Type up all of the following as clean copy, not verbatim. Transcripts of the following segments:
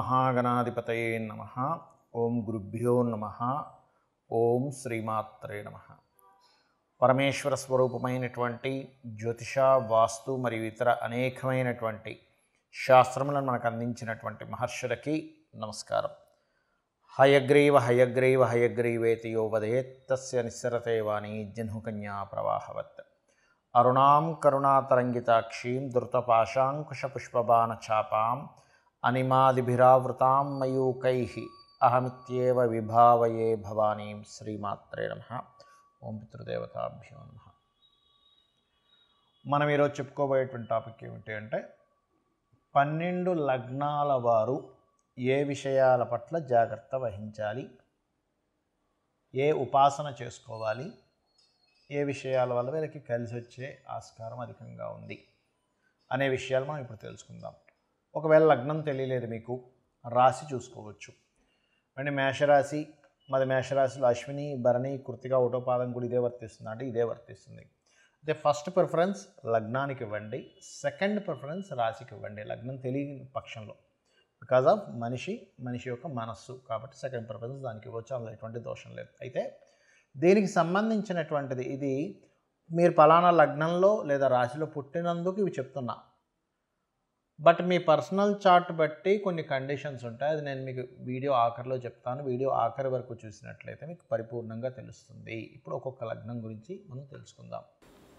మహాగణాధిపతయే నమః. ఓం గురుభ్యో నమః. ఓం శ్రీమాత్రే నమః. పరమేశ్వర స్వరూపమైనటువంటి జ్యోతిష, వాస్తు మరియు ఇతర అనేకమైనటువంటి శాస్త్రములను మనకు అందించినటువంటి మహర్షులకి నమస్కారం. హయగ్రీవ హయగ్రీవ హయగ్రీవేతి యో వదేత్ తస్య నిస్సరతే వాణి జహ్నుకన్యా ప్రవాహవత్. అరుణాం కరుణాతరంగితాక్షీం ధృతపాశాంకుశపుష్పబాణచాపాం అనిమాదిభిరావృతాం మయూకైః అహమిత్యేవ విభావయే భవానీం. శ్రీమాత్రే నమః. ఓం పితృదేవతాభ్యో నమః. మనం ఈరోజు చెప్పుకోబోయేటువంటి టాపిక్ ఏమిటి అంటే 12 లగ్నాల వారు ఏ విషయాల పట్ల జాగ్రత్త వహించాలి, ఏ ఉపాసన చేసుకోవాలి, ఏ విషయాల వల్ల వీళ్ళకి కలిసి వచ్చే ఆస్కారం అధికంగా ఉంది అనే విషయాలు మనం ఇప్పుడు తెలుసుకుందాం. ఒకవేళ లగ్నం తెలియలేదు మీకు, రాశి చూసుకోవచ్చు. అంటే మేషరాశి, మరి మేషరాశిలో అశ్విని, భరణి, కృత్తిక, ఒకటో పాదం కూడా ఇదే వర్తిస్తుంది అంటే ఇదే వర్తిస్తుంది. అయితే ఫస్ట్ ప్రిఫరెన్స్ లగ్నానికి ఇవ్వండి, సెకండ్ ప్రిఫరెన్స్ రాశికి ఇవ్వండి లగ్నం తెలియని పక్షంలో. బికాజ్ ఆఫ్ మనిషి యొక్క మనస్సు కాబట్టి సెకండ్ ప్రిఫరెన్స్ దానికి ఇవ్వచ్చు, అందులో ఎటువంటి దోషం లేదు. అయితే దీనికి సంబంధించినటువంటిది ఇది మీరు పలానా లగ్నంలో లేదా రాశిలో పుట్టినందుకు ఇవి చెప్తున్నా. బట్ మీ పర్సనల్ చార్ట్ బట్టి కొన్ని కండిషన్స్ ఉంటాయి, అది నేను మీకు వీడియో ఆఖరిలో చెప్తాను. వీడియో ఆఖరి వరకు చూసినట్లయితే మీకు పరిపూర్ణంగా తెలుస్తుంది. ఇప్పుడు ఒక్కొక్క లగ్నం గురించి మనం తెలుసుకుందాం.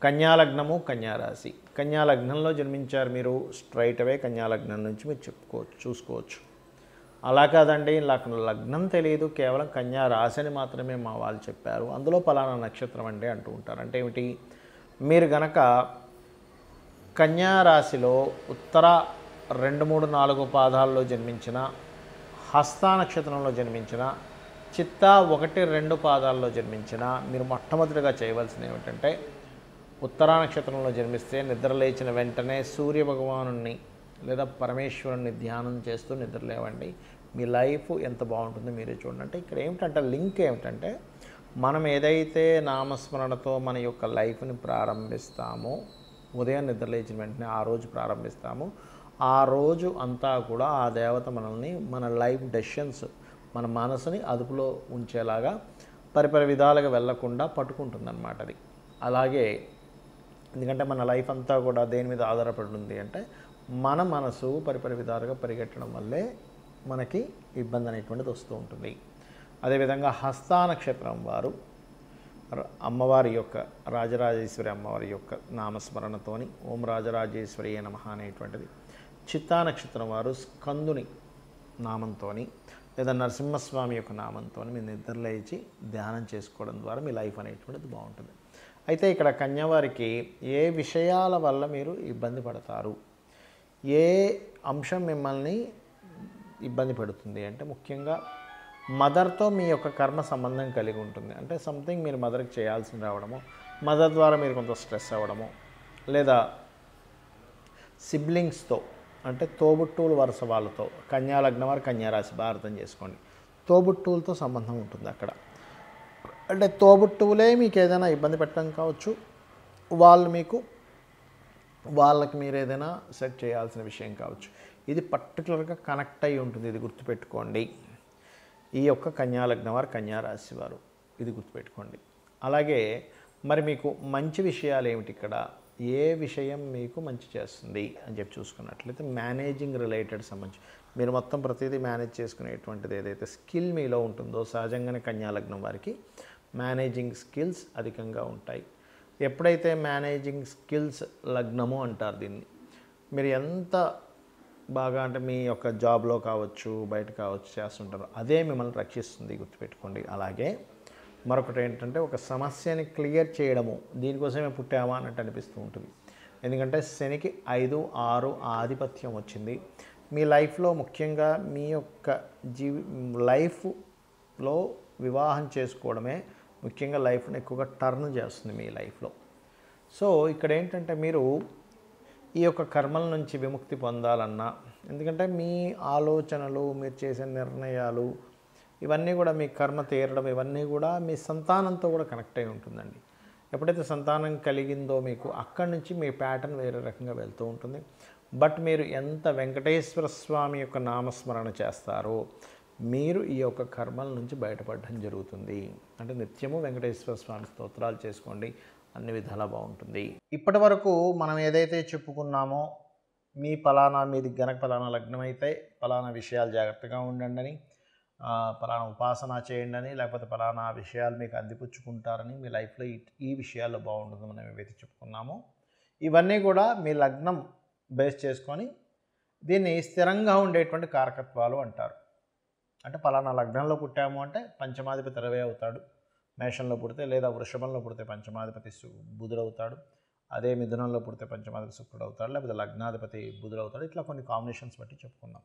కన్యా లగ్నము, కన్యా రాశి. కన్యా లగ్నంలో జన్మించారు మీరు, స్ట్రైట్ అవే కన్యా లగ్నం నుంచి మీరు చూసుకోవచ్చు. అలా కాదండి, నాకు లగ్నం తెలియదు, కేవలం కన్యా రాశిని మాత్రమే మా వాళ్ళు చెప్పారు, అందులో పలానా నక్షత్రం అండి అంటూ ఉంటారు. అంటే ఏమిటి, మీరు గనక కన్యా రాశిలో ఉత్తర 2, 3, 4 పాదాల్లో జన్మించిన, హస్త నక్షత్రంలో జన్మించిన, చిత్త 1, 2 పాదాల్లో జన్మించిన మీరు మొట్టమొదటిగా చేయవలసింది ఏమిటంటే ఉత్తరా నక్షత్రంలో జన్మిస్తే నిద్రలేచిన వెంటనే సూర్య భగవానుని లేదా పరమేశ్వరుని ధ్యానం చేస్తూ నిద్రలేవండి. మీ లైఫ్ ఎంత బాగుంటుందో మీరే చూడండి. అంటే ఇక్కడ ఏమిటంటే లింక్ ఏమిటంటే మనం ఏదైతే నామస్మరణతో మన యొక్క లైఫ్ని ప్రారంభిస్తామో, ఉదయం నిద్రలేచిన వెంటనే ఆ రోజు ప్రారంభిస్తాము, ఆ రోజు అంతా కూడా ఆ దేవత మనల్ని మన లైఫ్ డెసిషన్స్, మన మనసుని అదుపులో ఉంచేలాగా పరిపరి విధాలుగా వెళ్లకుండా పట్టుకుంటుందన్నమాట అది. అలాగే ఎందుకంటే మన లైఫ్ అంతా కూడా దేని మీద ఆధారపడి ఉంది అంటే మన మనసు పరిపరి విధాలుగా పరిగెట్టడం వల్లే మనకి ఇబ్బంది అనేటువంటిది వస్తూ ఉంటుంది. అదేవిధంగా హస్త నక్షత్రం వారు అమ్మవారి యొక్క రాజరాజేశ్వరి అమ్మవారి యొక్క నామస్మరణతోని ఓం రాజరాజేశ్వరి నమః అనేటువంటిది, చిత్తా నక్షత్రం వారు స్కందుని నామంతో లేదా నరసింహస్వామి యొక్క నామంతో మీరు నిద్రలేచి ధ్యానం చేసుకోవడం ద్వారా మీ లైఫ్ అనేటువంటిది బాగుంటుంది. అయితే ఇక్కడ కన్యవారికి ఏ విషయాల వల్ల మీరు ఇబ్బంది పడతారు, ఏ అంశం మిమ్మల్ని ఇబ్బంది పెడుతుంది అంటే ముఖ్యంగా మదర్తో మీ యొక్క కర్మ సంబంధం కలిగి ఉంటుంది. అంటే సంథింగ్ మీరు మదర్కి చేయాల్సి రావడము, మదర్ ద్వారా మీరు కొంత స్ట్రెస్ అవ్వడము, లేదా సిబ్లింగ్స్తో అంటే తోబుట్టువులు వరుస వాళ్ళతో, కన్యా లగ్నం వారు కన్యా రాశి బాగా అర్థం చేసుకోండి, తోబుట్టువులతో సంబంధం ఉంటుంది అక్కడ. అంటే తోబుట్టువులే మీకు ఏదైనా ఇబ్బంది పెట్టడం కావచ్చు, వాళ్ళకి మీరు ఏదైనా సెట్ చేయాల్సిన విషయం కావచ్చు. ఇది పర్టికులర్గా కనెక్ట్ అయి ఉంటుంది, ఇది గుర్తుపెట్టుకోండి. ఈ యొక్క కన్యా లగ్నం వారు కన్యా రాశి వారు ఇది గుర్తుపెట్టుకోండి. అలాగే మరి మీకు మంచి విషయాలు ఏమిటి, ఇక్కడ ఏ విషయం మీకు మంచి చేస్తుంది అని చెప్పి చూసుకున్నట్లయితే మేనేజింగ్ రిలేటెడ్ సంబంధించి మీరు మొత్తం ప్రతిదీ మేనేజ్ చేసుకునేటువంటిది ఏదైతే స్కిల్ మీలో ఉంటుందో సహజంగానే కన్యా లగ్నం వారికి మేనేజింగ్ స్కిల్స్ అధికంగా ఉంటాయి. ఎప్పుడైతే మేనేజింగ్ స్కిల్స్ లగ్నము అంటారు దీన్ని, మీరు ఎంత బాగా అంటే మీ యొక్క జాబ్లో కావచ్చు, బయట కావచ్చు చేస్తుంటారు, అదే మిమ్మల్ని రక్షిస్తుంది, గుర్తుపెట్టుకోండి. అలాగే మరొకటి ఏంటంటే ఒక సమస్యని క్లియర్ చేయడము, దీనికోసమే పుట్టామా అన్నట్టు అనిపిస్తూ ఉంటుంది. ఎందుకంటే శనికి 5, 6 ఆధిపత్యం వచ్చింది మీ లైఫ్లో. ముఖ్యంగా మీ యొక్క లైఫ్లో వివాహం చేసుకోవడమే ముఖ్యంగా లైఫ్ని ఎక్కువగా టర్న్ చేస్తుంది మీ లైఫ్లో. సో ఇక్కడ ఏంటంటే మీరు ఈ యొక్క కర్మల నుంచి విముక్తి పొందాలన్నా, ఎందుకంటే మీ ఆలోచనలు, మీరు చేసే నిర్ణయాలు ఇవన్నీ కూడా మీ కర్మ తీరడం, ఇవన్నీ కూడా మీ సంతానంతో కూడా కనెక్ట్ అయి ఉంటుందండి. ఎప్పుడైతే సంతానం కలిగిందో మీకు అక్కడి నుంచి మీ ప్యాటర్న్ వేరే రకంగా వెళ్తూ ఉంటుంది. బట్ మీరు ఎంత వెంకటేశ్వర స్వామి యొక్క నామస్మరణ చేస్తారో మీరు ఈ యొక్క కర్మల నుంచి బయటపడడం జరుగుతుంది. అంటే నిత్యము వెంకటేశ్వర స్వామి స్తోత్రాలు చేసుకోండి, అన్ని విధాలా బాగుంటుంది. ఇప్పటి వరకు మనం ఏదైతే చెప్పుకున్నామో మీ మీది గనక ఫలానా లగ్నం అయితే ఫలానా విషయాలు జాగ్రత్తగా ఉండండి అని, ఫలానా ఉపాసన చేయండి అని, లేకపోతే ఫలానా విషయాలు మీకు అందిపుచ్చుకుంటారని, మీ లైఫ్లో ఈ విషయాల్లో బాగుంటుంది మనం ఏవైతే చెప్పుకున్నామో ఇవన్నీ కూడా మీ లగ్నం బేస్ చేసుకొని దీన్ని స్థిరంగా ఉండేటువంటి కారకత్వాలు అంటారు. అంటే ఫలానా లగ్నంలో పుట్టాము అంటే పంచమాధిపతి రవి అవుతాడు మేషంలో పుడితే, లేదా వృషభంలో పుడితే పంచమాధిపతి బుధుడు అవుతాడు, అదే మిథునంలో పుడితే పంచమాధిపతి శుక్రుడు అవుతాడు, లేకపోతే లగ్నాధిపతి బుధుడు అవుతాడు. ఇట్లా కొన్ని కాంబినేషన్స్ బట్టి చెప్పుకున్నాం.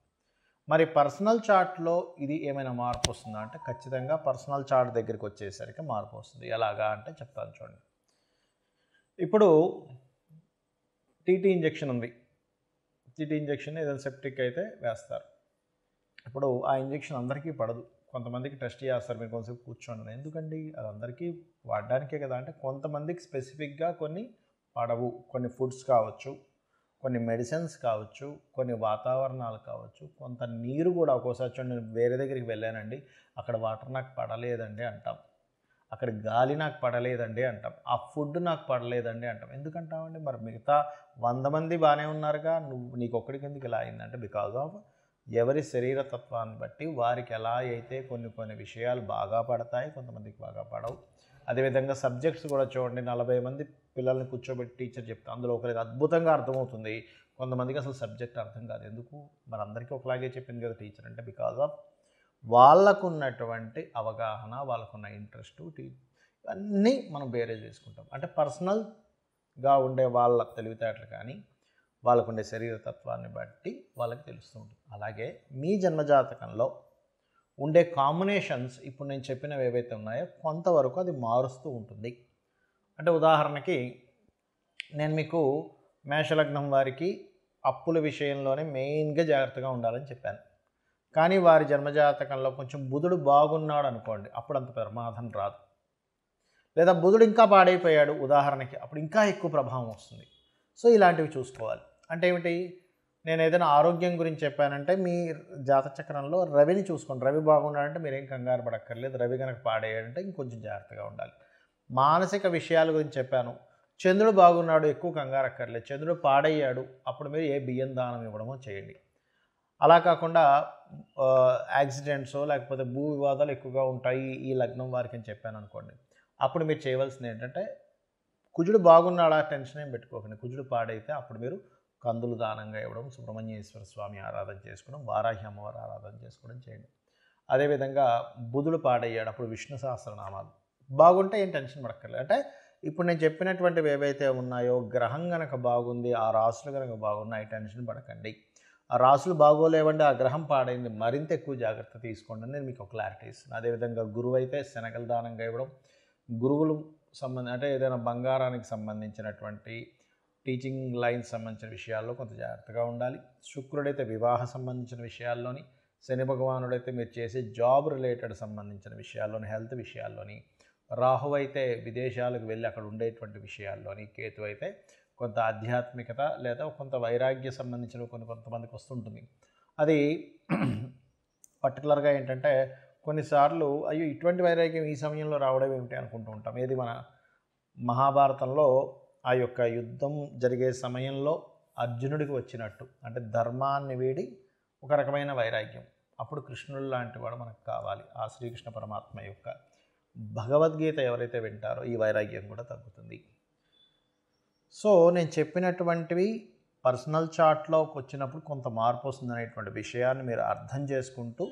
మరి పర్సనల్ చార్ట్లో ఇది ఏమైనా మార్పు వస్తుందా అంటే ఖచ్చితంగా పర్సనల్ చార్ట్ దగ్గరికి వచ్చేసరికి మార్పు వస్తుంది. ఎలాగా అంటే చెప్తాను చూడండి. ఇప్పుడు టీటీ ఇంజెక్షన్ ఉంది. టీటీ ఇంజెక్షన్ ఏదైనా సెప్టిక్ అయితే వేస్తారు. ఇప్పుడు ఆ ఇంజెక్షన్ అందరికీ పడదు, కొంతమందికి టెస్ట్ చేస్తారు. మీరు కొంచెంసేపు కూర్చోండి. ఎందుకండి, అది అందరికీ వాడడానికే కదా అంటే కొంతమందికి స్పెసిఫిక్గా కొన్ని పడవు. కొన్ని ఫుడ్స్ కావచ్చు, కొన్ని మెడిసిన్స్ కావచ్చు, కొన్ని వాతావరణాలు కావచ్చు, కొంత నీరు కూడా. ఒక్కోసారి చూడండి, నేను వేరే దగ్గరికి వెళ్ళానండి, అక్కడ వాటర్ నాకు పడలేదండి అంటాం, అక్కడ గాలి నాకు పడలేదండి అంటాం, ఆ ఫుడ్ నాకు పడలేదండి అంటాం. ఎందుకంటామండి? మరి మిగతా 100 మంది బాగానే ఉన్నారుగా, నీకు ఒక్కడికి ఎందుకు ఇలా అయిందంటే బికాజ్ ఆఫ్ ఎవరి శరీరతత్వాన్ని బట్టి వారికి ఎలా అయితే కొన్ని విషయాలు బాగా పడతాయి, కొంతమందికి బాగా పడవు. అదేవిధంగా సబ్జెక్ట్స్ కూడా చూడండి, 40 మంది పిల్లల్ని కూర్చోబెట్టి టీచర్ చెప్తా, అందులో ఒకరికి అద్భుతంగా అర్థమవుతుంది, కొంతమందికి అసలు సబ్జెక్ట్ అర్థం కాదు. ఎందుకు? మరి అందరికీ ఒకలాగే చెప్పింది కదా టీచర్ అంటే బికాజ్ ఆఫ్ వాళ్ళకున్నటువంటి అవగాహన, వాళ్ళకున్న ఇంట్రెస్ట్, ఇవన్నీ మనం బేరే చేసుకుంటాం. అంటే పర్సనల్గా ఉండే వాళ్ళ తెలివితేటలు కానీ వాళ్ళకుండే శరీరతత్వాన్ని బట్టి వాళ్ళకి తెలుస్తూ ఉంటుంది. అలాగే మీ జన్మజాతకంలో ఉండే కాంబినేషన్స్ ఇప్పుడు నేను చెప్పినవి ఏవైతే ఉన్నాయో కొంతవరకు అది మారుస్తూ ఉంటుంది. అంటే ఉదాహరణకి నేను మీకు మేషలగ్నం వారికి అప్పుల విషయంలోనే మెయిన్గా జాగ్రత్తగా ఉండాలని చెప్పాను. కానీ వారి జన్మజాతకంలో కొంచెం బుధుడు బాగున్నాడు అనుకోండి, అప్పుడు అంత ప్రమాదం రాదు. లేదా బుధుడు ఇంకా పాడైపోయాడు ఉదాహరణకి, అప్పుడు ఇంకా ఎక్కువ ప్రభావం వస్తుంది. సో ఇలాంటివి చూసుకోవాలి. అంటే ఏమిటి, నేను ఏదైనా ఆరోగ్యం గురించి చెప్పానంటే మీ జాతచక్రంలో రవిని చూసుకోండి. రవి బాగున్నాడంటే మీరేం కంగారు పడక్కర్లేదు. రవి కనుక పాడేయాడంటే ఇంకొంచెం జాగ్రత్తగా ఉండాలి. మానసిక విషయాల గురించి చెప్పాను, చంద్రుడు బాగున్నాడు, ఎక్కువ కంగారు అక్కర్లేదు. చంద్రుడు పాడయ్యాడు, అప్పుడు మీరు ఏ బియ్యం దానం ఇవ్వడమో చేయండి. అలా కాకుండా యాక్సిడెంట్స్ లేకపోతే భూ వివాదాలు ఎక్కువగా ఉంటాయి ఈ లగ్నం వారికి అని చెప్పాను అనుకోండి, అప్పుడు మీరు చేయవలసింది ఏంటంటే కుజుడు బాగున్నాడా టెన్షన్ ఏం పెట్టుకోకండి. కుజుడు పాడైతే అప్పుడు మీరు కందులు దానంగా ఇవ్వడం, సుబ్రహ్మణ్యేశ్వర స్వామి ఆరాధన చేసుకోవడం, వారాహి అమ్మవారి ఆరాధన చేసుకోవడం చేయండి. అదేవిధంగా బుధుడు పాడయ్యాడు, అప్పుడు విష్ణు సహస్రనామాలు బాగుంటే ఏం టెన్షన్ పడక్కర్లేదు. అంటే ఇప్పుడు నేను చెప్పినటువంటివి ఏవైతే ఉన్నాయో గ్రహం కనుక బాగుంది, ఆ రాసులు కనుక బాగున్నాయి, టెన్షన్ పడకండి. ఆ రాసులు బాగోలేవండి, ఆ గ్రహం పాడైంది, మరింత ఎక్కువ జాగ్రత్త తీసుకోండి అని నేను మీకు ఒక క్లారిటీ ఇస్తున్నాను. అదేవిధంగా గురువు అయితే శనగలు దానంగా ఇవ్వడం, గురువులు అంటే ఏదైనా బంగారానికి సంబంధించినటువంటి టీచింగ్ లైన్స్ సంబంధించిన విషయాల్లో కొంత జాగ్రత్తగా ఉండాలి. శుక్రుడైతే వివాహ సంబంధించిన విషయాల్లోని, శని భగవానుడైతే మీరు చేసే జాబ్ రిలేటెడ్ సంబంధించిన విషయాల్లోని, హెల్త్ విషయాల్లోని, రాహు అయితే విదేశాలకు వెళ్ళి అక్కడ ఉండేటువంటి విషయాల్లోని, కేతు అయితే కొంత ఆధ్యాత్మికత లేదా కొంత వైరాగ్య సంబంధించిన కొంతమందికి వస్తుంటుంది. అది పర్టికులర్గా ఏంటంటే కొన్నిసార్లు అయ్యో ఇటువంటి వైరాగ్యం ఈ సమయంలో రావడం ఏమిటి అనుకుంటూ ఉంటాం. ఏది మన మహాభారతంలో ఆ యొక్క యుద్ధం జరిగే సమయంలో అర్జునుడికి వచ్చినట్టు, అంటే ధర్మాన్ని వీడి ఒక రకమైన వైరాగ్యం. అప్పుడు కృష్ణుడు లాంటి వాడు మనకు కావాలి. ఆ శ్రీకృష్ణ పరమాత్మ యొక్క భగవద్గీత ఎవరైతే వింటారో ఈ వైరాగ్యం కూడా తగ్గుతుంది. సో నేను చెప్పినటువంటివి పర్సనల్ చార్ట్లోకి వచ్చినప్పుడు కొంత మార్పు వస్తుంది అనేటువంటి విషయాన్ని మీరు అర్థం చేసుకుంటూ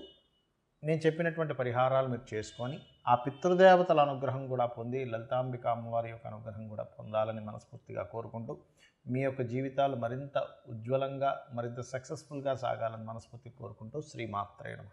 నేను చెప్పినటువంటి పరిహారాలు మీరు చేసుకొని ఆ పితృదేవతల అనుగ్రహం కూడా పొంది లలితాంబిక అమ్మవారి యొక్క అనుగ్రహం కూడా పొందాలని మనస్ఫూర్తిగా కోరుకుంటూ మీ యొక్క జీవితాలు మరింత ఉజ్వలంగా మరింత సక్సెస్ఫుల్గా సాగాలని మనస్ఫూర్తిగా కోరుకుంటూ శ్రీమాత్రే నమః.